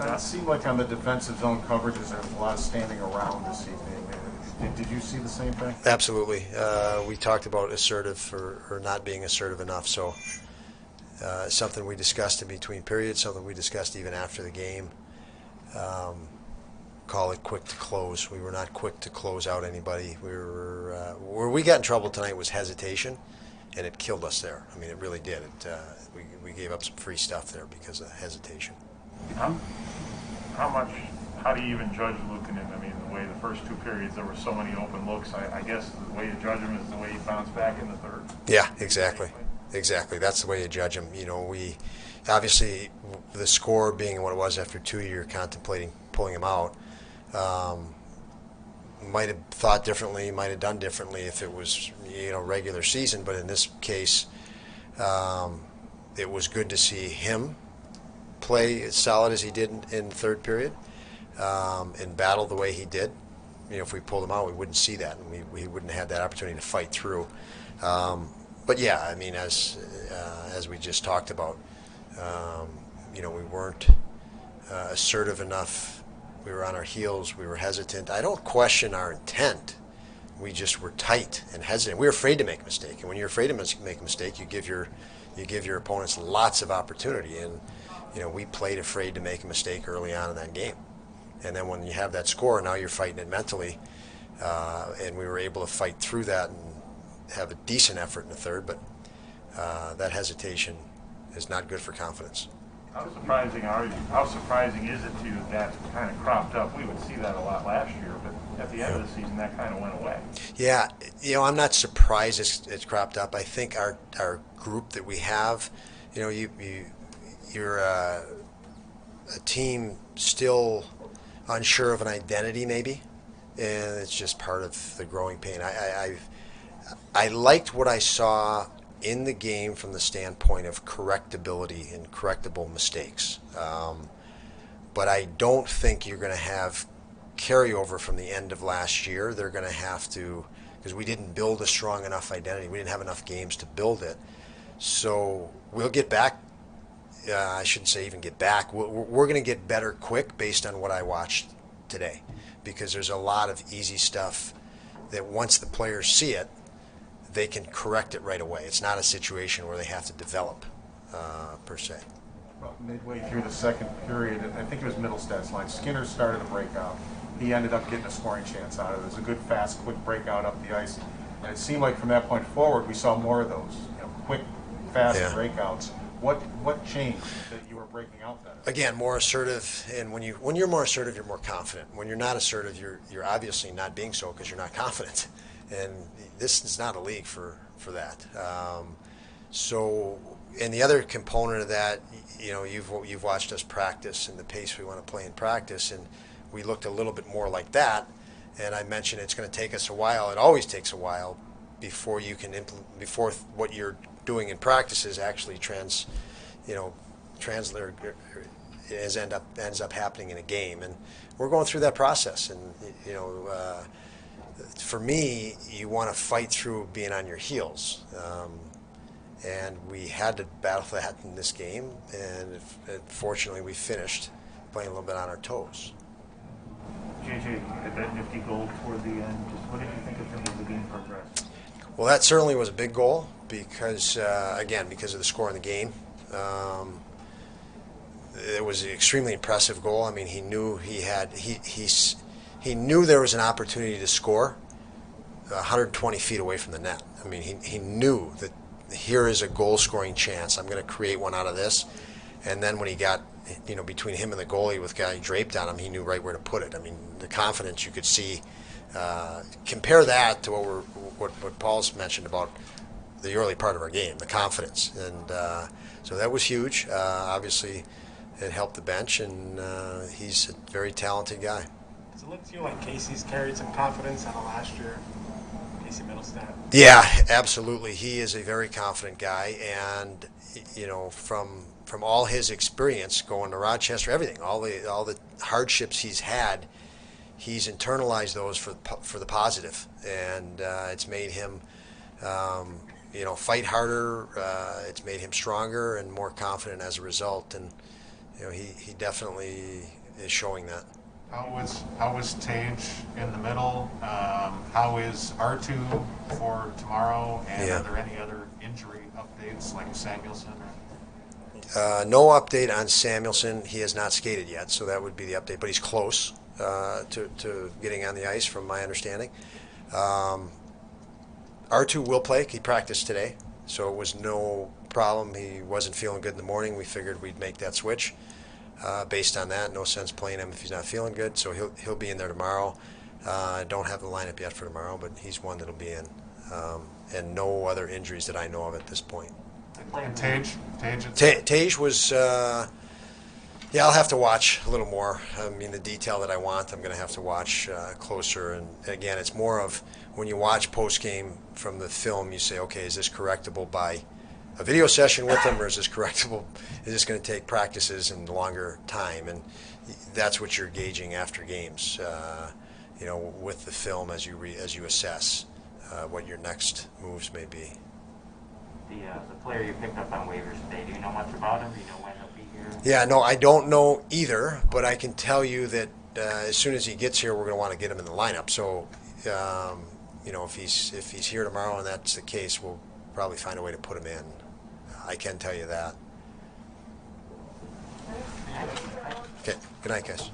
It seemed like on the defensive zone coverages, there was a lot of standing around this evening. Did you see the same thing? Absolutely. We talked about assertive or not being assertive enough. So something we discussed in between periods, something we discussed even after the game. Call it quick to close. We were not quick to close out anybody. Where we got in trouble tonight was hesitation, and it killed us there. I mean, it really did. We gave up some free stuff there because of hesitation. How do you even judge Luukkonen? I mean, the way the first two periods there were so many open looks. I guess the way you judge him is the way he bounced back in the third. Yeah, exactly. That's the way you judge him. You know, we obviously the score being what it was after 2 years contemplating pulling him out. Might have thought differently, might have done differently if it was regular season. But in this case, it was good to see him play as solid as he did in the third period, and battle the way he did. If we pulled him out, we wouldn't see that, and we wouldn't have that opportunity to fight through. But yeah, I mean, as we just talked about, we weren't assertive enough. We were on our heels. We were hesitant. I don't question our intent. We just were tight and hesitant. We were afraid to make a mistake, and when you're afraid to make a mistake, you give your opponents lots of opportunity. And we played afraid to make a mistake early on in that game. And then when you have that score, now you're fighting it mentally. And we were able to fight through that and have a decent effort in the third. But that hesitation is not good for confidence. How surprising is it to you that kind of cropped up? We would see that a lot last year, but at the end of the season, that kind of went away. Yeah, I'm not surprised it's cropped up. I think our group that we have, you're a team still unsure of an identity maybe, and it's just part of the growing pain. I liked what I saw in the game from the standpoint of correctability and correctable mistakes. But I don't think you're going to have carryover from the end of last year. They're going to have to, because we didn't build a strong enough identity. We didn't have enough games to build it. So we'll get back. I shouldn't say even get back. We're going to get better quick based on what I watched today, because there's a lot of easy stuff that once the players see it, they can correct it right away. It's not a situation where they have to develop, per se. Well, midway through the second period, I think it was Middlestad's line, Skinner started a breakout. He ended up getting a scoring chance out of it. It was a good, fast, quick breakout up the ice. And it seemed like from that point forward, we saw more of those quick, fast breakouts. What changed that you were breaking out that? Again, more assertive, and when you're more assertive, you're more confident. When you're not assertive, you're obviously not being so because you're not confident. And this is not a league for that. And the other component of that, you've watched us practice and the pace we want to play in practice, and we looked a little bit more like that. And I mentioned it's going to take us a while. It always takes a while before you can before what you're doing in practice is actually ends up happening in a game. And we're going through that process. And for me, you want to fight through being on your heels. And we had to battle that in this game, and fortunately we finished playing a little bit on our toes. JJ, had that nifty goal toward the end. Just what did you think of him as the game progressed? Well, that certainly was a big goal because of the score in the game. It was an extremely impressive goal. I mean, he knew he knew there was an opportunity to score 120 feet away from the net. I mean, he knew that here is a goal-scoring chance. I'm going to create one out of this. And then when he got, between him and the goalie with guy draped on him, he knew right where to put it. I mean, the confidence you could see. Compare that to what Paul's mentioned about the early part of our game, the confidence. And so that was huge. Obviously, it helped the bench, and he's a very talented guy. Does it look to you like Casey's carried some confidence out of last year? Casey Middlestad? Yeah, absolutely. He is a very confident guy, and from all his experience going to Rochester, everything, all the hardships he's had, he's internalized those for the positive, and it's made him fight harder. It's made him stronger and more confident as a result, and he definitely is showing that. How was Tage in the middle? How is R2 for tomorrow? And Yeah. are there any other injury updates like Samuelson? No update on Samuelson. He has not skated yet, so that would be the update. But he's close to getting on the ice, from my understanding. R2 will play. He practiced today, so it was no problem. He wasn't feeling good in the morning. We figured we'd make that switch. Based on that, no sense playing him if he's not feeling good. So he'll be in there tomorrow. I don't have the lineup yet for tomorrow, but he's one that'll be in. And no other injuries that I know of at this point. And Tage? Tage was, yeah, I'll have to watch a little more. I mean, the detail that I want, I'm going to have to watch closer. And again, it's more of when you watch post-game from the film, you say, okay, is this correctable by a video session with them, or is this correctable? Is this going to take practices and longer time? And that's what you're gauging after games, with the film as you assess what your next moves may be. The player you picked up on waivers today, do you know much about him? Do you know when he'll be here? Yeah, no, I don't know either, but I can tell you that as soon as he gets here, we're going to want to get him in the lineup. So, if he's here tomorrow and that's the case, we'll probably find a way to put him in. I can tell you that. Okay, good night, guys.